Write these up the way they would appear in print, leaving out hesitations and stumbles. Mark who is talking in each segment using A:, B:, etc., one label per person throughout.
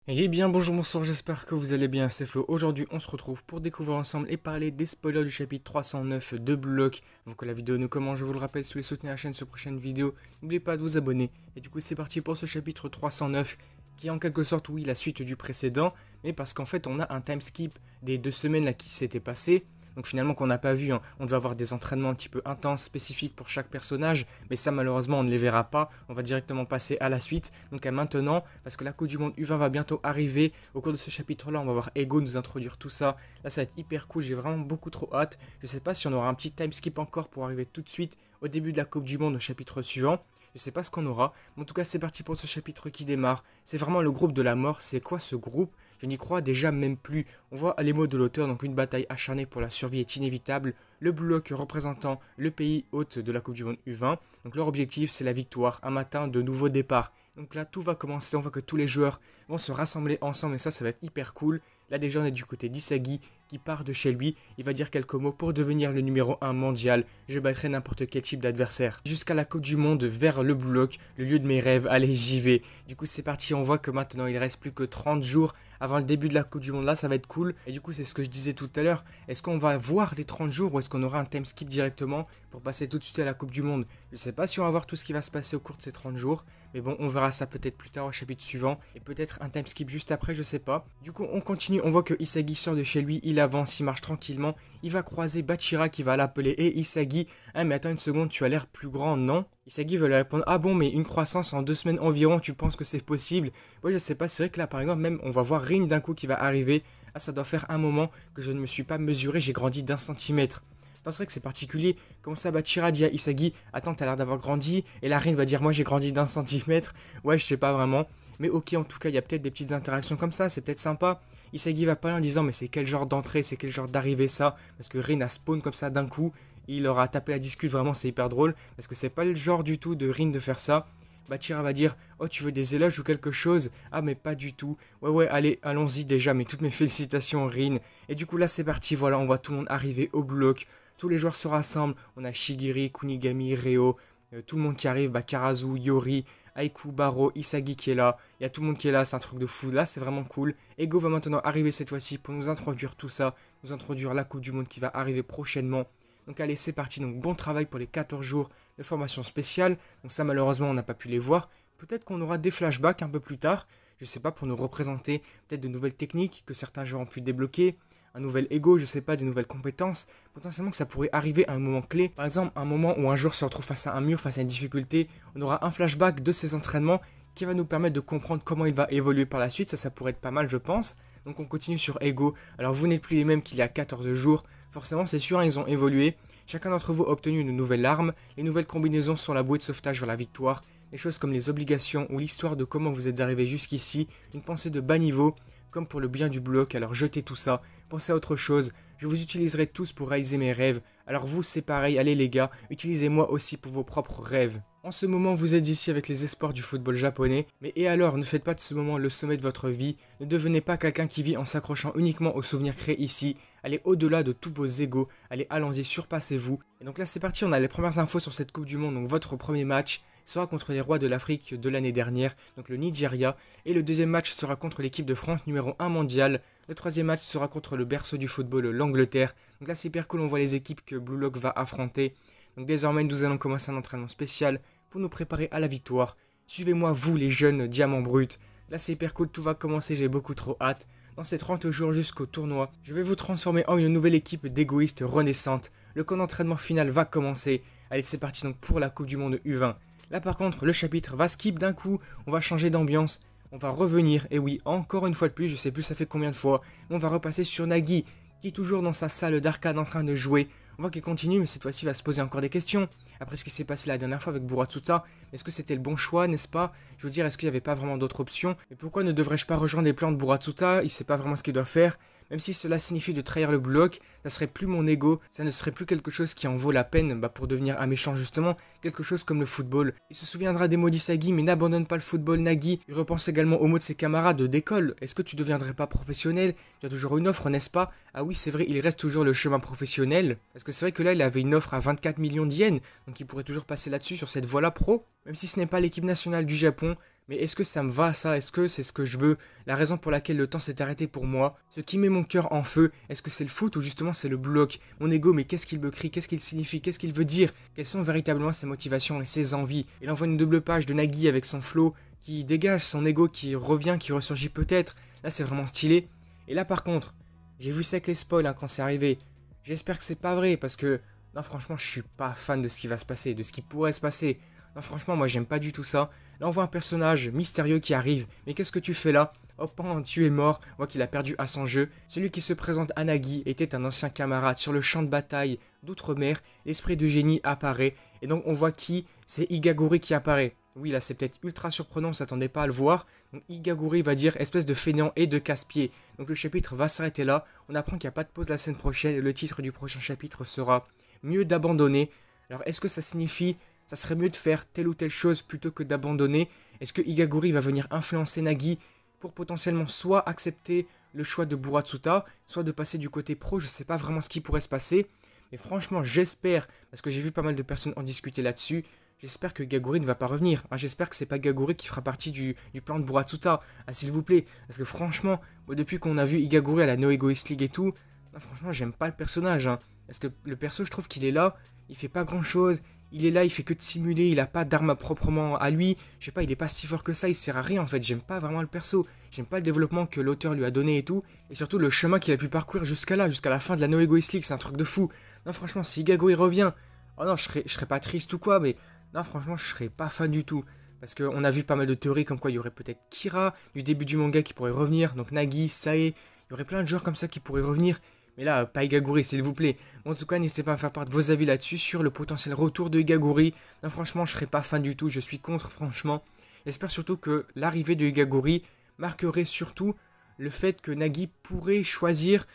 A: Eh bien bonjour, bonsoir, j'espère que vous allez bien, c'est Flo. Aujourd'hui on se retrouve pour découvrir ensemble et parler des spoilers du chapitre 309 de Blue Lock. Avant que la vidéo ne commence, je vous le rappelle, si vous voulez soutenir la chaîne sur prochaine vidéo, n'oubliez pas de vous abonner. Et du coup c'est parti pour ce chapitre 309 qui est en quelque sorte, oui, la suite du précédent, mais parce qu'en fait on a un time skip des 2 semaines là qui s'étaient passées. Donc finalement qu'on n'a pas vu, hein. On doit avoir des entraînements un petit peu intenses, spécifiques pour chaque personnage, mais ça malheureusement on ne les verra pas, on va directement passer à la suite, donc à maintenant, parce que la Coupe du Monde U20 va bientôt arriver. Au cours de ce chapitre là on va voir Ego nous introduire tout ça, là ça va être hyper cool, j'ai vraiment beaucoup trop hâte. Je sais pas si on aura un petit time skip encore pour arriver tout de suite au début de la Coupe du Monde au chapitre suivant. Je sais pas ce qu'on aura, mais en tout cas c'est parti pour ce chapitre qui démarre. C'est vraiment le groupe de la mort. C'est quoi ce groupe? Je n'y crois déjà même plus. On voit les mots de l'auteur, donc une bataille acharnée pour la survie est inévitable. Le bloc représentant le pays hôte de la Coupe du Monde U20. Donc leur objectif c'est la victoire, un matin de nouveau départ. Donc là tout va commencer, on voit que tous les joueurs vont se rassembler ensemble et ça va être hyper cool. Là déjà on est du côté d'Isagi qui part de chez lui, il va dire quelques mots pour devenir le numéro 1 mondial. Je battrai n'importe quel type d'adversaire. Jusqu'à la Coupe du Monde, vers le bloc, le lieu de mes rêves, allez j'y vais. Du coup c'est parti, on voit que maintenant il reste plus que 30 jours avant le début de la Coupe du Monde, là ça va être cool. Et du coup c'est ce que je disais tout à l'heure, est-ce qu'on va voir les 30 jours ou est-ce qu'on aura un time skip directement pour passer tout de suite à la Coupe du Monde? Je sais pas si on va voir tout ce qui va se passer au cours de ces 30 jours, mais bon on verra ça peut-être plus tard au chapitre suivant, et peut-être un time skip juste après, je sais pas. Du coup on continue, on voit que Isagi sort de chez lui, il avance, il marche tranquillement, il va croiser Bachira qui va l'appeler. Et Isagi, ah mais attends une seconde, tu as l'air plus grand, non? Isagi va lui répondre, ah bon, mais une croissance en 2 semaines environ, tu penses que c'est possible? Moi je sais pas, c'est vrai que là par exemple même on va voir Rin d'un coup qui va arriver. Ah ça doit faire un moment que je ne me suis pas mesuré, j'ai grandi d'1 centimètre. Attends, c'est vrai que c'est particulier. Comment ça, Bachira dit à Isagi, attends, t'as l'air d'avoir grandi. Et la Rin va dire, moi j'ai grandi d'1 centimètre. Ouais, je sais pas vraiment. Mais ok, en tout cas, il y a peut-être des petites interactions comme ça, c'est peut-être sympa. Isagi va parler en disant, mais c'est quel genre d'entrée, c'est quel genre d'arrivée ça? Parce que Rin a spawn comme ça d'un coup. Il aura tapé la discute, vraiment, c'est hyper drôle. Parce que c'est pas le genre du tout de Rin de faire ça. Bachira va dire, oh, tu veux des éloges ou quelque chose? Ah, mais pas du tout. Ouais, ouais, allez, allons-y déjà, mais toutes mes félicitations, Rin. Et du coup, là, c'est parti, voilà, on voit tout le monde arriver au bloc. Tous les joueurs se rassemblent. On a Shigiri, Kunigami, Reo, tout le monde qui arrive, Karazu, Yori, Aiku, Baro, Isagi qui est là. Il y a tout le monde qui est là, c'est un truc de fou. Là, c'est vraiment cool. Ego va maintenant arriver cette fois-ci pour nous introduire tout ça, nous introduire la Coupe du Monde qui va arriver prochainement. Donc allez, c'est parti. Donc bon travail pour les 14 jours de formation spéciale. Donc ça, malheureusement, on n'a pas pu les voir. Peut-être qu'on aura des flashbacks un peu plus tard. Je sais pas, pour nous représenter peut-être de nouvelles techniques que certains joueurs ont pu débloquer, un nouvel ego, je sais pas, des nouvelles compétences. Potentiellement que ça pourrait arriver à un moment clé. Par exemple, un moment où un joueur se retrouve face à un mur, face à une difficulté, on aura un flashback de ses entraînements qui va nous permettre de comprendre comment il va évoluer par la suite. Ça pourrait être pas mal, je pense. Donc on continue sur Ego. Alors vous n'êtes plus les mêmes qu'il y a 14 jours. Forcément, c'est sûr, hein, ils ont évolué. Chacun d'entre vous a obtenu une nouvelle arme. Les nouvelles combinaisons sont la bouée de sauvetage vers la victoire. Les choses comme les obligations ou l'histoire de comment vous êtes arrivé jusqu'ici. Une pensée de bas niveau, comme pour le bien du bloc, alors jetez tout ça. Pensez à autre chose. Je vous utiliserai tous pour réaliser mes rêves. Alors vous, c'est pareil, allez les gars, utilisez-moi aussi pour vos propres rêves. En ce moment, vous êtes ici avec les espoirs du football japonais, mais et alors, ne faites pas de ce moment le sommet de votre vie, ne devenez pas quelqu'un qui vit en s'accrochant uniquement aux souvenirs créés ici, allez au-delà de tous vos égos, allez allons-y, surpassez-vous. Et donc là c'est parti, on a les premières infos sur cette Coupe du Monde, donc votre premier match sera contre les rois de l'Afrique de l'année dernière, donc le Nigeria, et le deuxième match sera contre l'équipe de France numéro 1 mondial, le troisième match sera contre le berceau du football, l'Angleterre. Donc là c'est hyper cool, on voit les équipes que Blue Lock va affronter. Donc désormais nous allons commencer un entraînement spécial pour nous préparer à la victoire. Suivez-moi vous les jeunes diamants bruts. Là c'est hyper cool, tout va commencer, j'ai beaucoup trop hâte. Dans ces 30 jours jusqu'au tournoi, je vais vous transformer en une nouvelle équipe d'égoïstes renaissantes. Le camp d'entraînement final va commencer. Allez c'est parti donc pour la Coupe du Monde U20. Là par contre le chapitre va skip d'un coup, on va changer d'ambiance. On va revenir, et oui, encore une fois de plus, je sais plus ça fait combien de fois, on va repasser sur Nagi, qui est toujours dans sa salle d'arcade en train de jouer. On voit qu'il continue, mais cette fois-ci il va se poser encore des questions. Après ce qui s'est passé la dernière fois avec Buratsuta, est-ce que c'était le bon choix, n'est-ce pas? Je veux dire, est-ce qu'il n'y avait pas vraiment d'autres options? Et pourquoi ne devrais-je pas rejoindre les plans de Buratsuta? Il sait pas vraiment ce qu'il doit faire. Même si cela signifie de trahir le bloc, ça serait plus mon ego, ça ne serait plus quelque chose qui en vaut la peine pour devenir un méchant justement, quelque chose comme le football. Il se souviendra des mots d'Isagi, mais n'abandonne pas le football Nagi. Il repense également aux mots de ses camarades d'école. Est-ce que tu deviendrais pas professionnel? Tu as toujours une offre, n'est-ce pas? Ah oui, c'est vrai, il reste toujours le chemin professionnel. Parce que c'est vrai que là, il avait une offre à 24 millions d'yens, donc il pourrait toujours passer là-dessus sur cette voie-là pro. Même si ce n'est pas l'équipe nationale du Japon, Mais est-ce que ça me va ça? Est-ce que c'est ce que je veux? La raison pour laquelle le temps s'est arrêté pour moi? Ce qui met mon cœur en feu? Est-ce que c'est le foot ou justement c'est le bloc? Mon ego, mais qu'est-ce qu'il me crie? Qu'est-ce qu'il signifie? Qu'est-ce qu'il veut dire? Quelles sont véritablement ses motivations et ses envies? Il envoie une double page de Nagui avec son flow qui dégage son ego, qui revient, qui ressurgit peut-être. Là c'est vraiment stylé. Et là par contre, j'ai vu ça avec les spoils quand c'est arrivé. J'espère que c'est pas vrai parce que non franchement je suis pas fan de ce qui va se passer, de ce qui pourrait se passer. Non franchement moi j'aime pas du tout ça. Là on voit un personnage mystérieux qui arrive. Mais qu'est-ce que tu fais là? Oh pan, tu es mort. On voit qu'il a perdu à son jeu. Celui qui se présente à Nagui était un ancien camarade sur le champ de bataille d'Outre-mer. L'esprit de génie apparaît. Et donc on voit qui? C'est Igaguri qui apparaît. Oui là c'est peut-être ultra surprenant, on s'attendait pas à le voir. Donc Igaguri va dire espèce de fainéant et de casse-pied. Donc le chapitre va s'arrêter là. On apprend qu'il n'y a pas de pause la semaine prochaine. Et le titre du prochain chapitre sera mieux d'abandonner. Alors est-ce que ça signifie ça serait mieux de faire telle ou telle chose plutôt que d'abandonner? Est-ce que Igaguri va venir influencer Nagui pour potentiellement soit accepter le choix de Buratsuta, soit de passer du côté pro? Je sais pas vraiment ce qui pourrait se passer. Mais franchement, j'espère, parce que j'ai vu pas mal de personnes en discuter là-dessus, j'espère que Gaguri ne va pas revenir. Hein, j'espère que c'est pas Gaguri qui fera partie du plan de Buratsuta. Ah, s'il vous plaît. Parce que franchement, moi, depuis qu'on a vu Igaguri à la No Egoist League et tout, non, franchement, j'aime pas le personnage. Hein. Parce que le perso, je trouve qu'il est là, il fait pas grand-chose. Il est là, il fait que de simuler, il a pas d'arme proprement à lui. Je sais pas, il est pas si fort que ça, il sert à rien en fait. J'aime pas vraiment le perso. J'aime pas le développement que l'auteur lui a donné et tout. Et surtout le chemin qu'il a pu parcourir jusqu'à là, jusqu'à la fin de la No Egoist League, c'est un truc de fou. Non, franchement, si Igaguri revient, oh non, je serais pas triste ou quoi, mais non, franchement, je serais pas fan du tout. Parce qu'on a vu pas mal de théories comme quoi il y aurait peut-être Kira du début du manga qui pourrait revenir, donc Nagi, Sae, il y aurait plein de joueurs comme ça qui pourraient revenir. Mais là, pas Igaguri, s'il vous plaît. Bon, en tout cas, n'hésitez pas à me faire part de vos avis là-dessus sur le potentiel retour de Igaguri. Non, franchement, je serais pas fan du tout, je suis contre, franchement. J'espère surtout que l'arrivée de Igaguri marquerait surtout le fait que Nagi pourrait choisir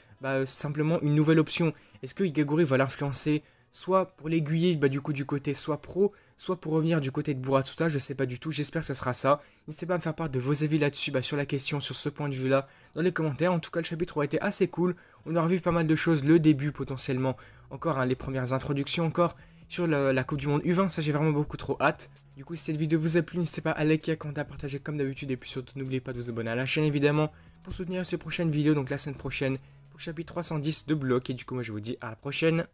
A: simplement une nouvelle option. Est-ce que Igaguri va l'influencer soit pour l'aiguiller du coup du côté soit pro, soit pour revenir du côté de Buratsuta, je sais pas du tout, j'espère que ça sera ça. N'hésitez pas à me faire part de vos avis là-dessus, sur la question, sur ce point de vue-là, dans les commentaires. En tout cas, le chapitre aura été assez cool. On aura vu pas mal de choses, le début potentiellement, encore les premières introductions encore, sur la Coupe du Monde U20, ça j'ai vraiment beaucoup trop hâte. Du coup, si cette vidéo vous a plu, n'hésitez pas à liker, à commenter, à partager comme d'habitude, et puis surtout n'oubliez pas de vous abonner à la chaîne évidemment, pour soutenir ces prochaines vidéos, donc la semaine prochaine, pour le chapitre 310 de Bloc, et du coup moi je vous dis à la prochaine.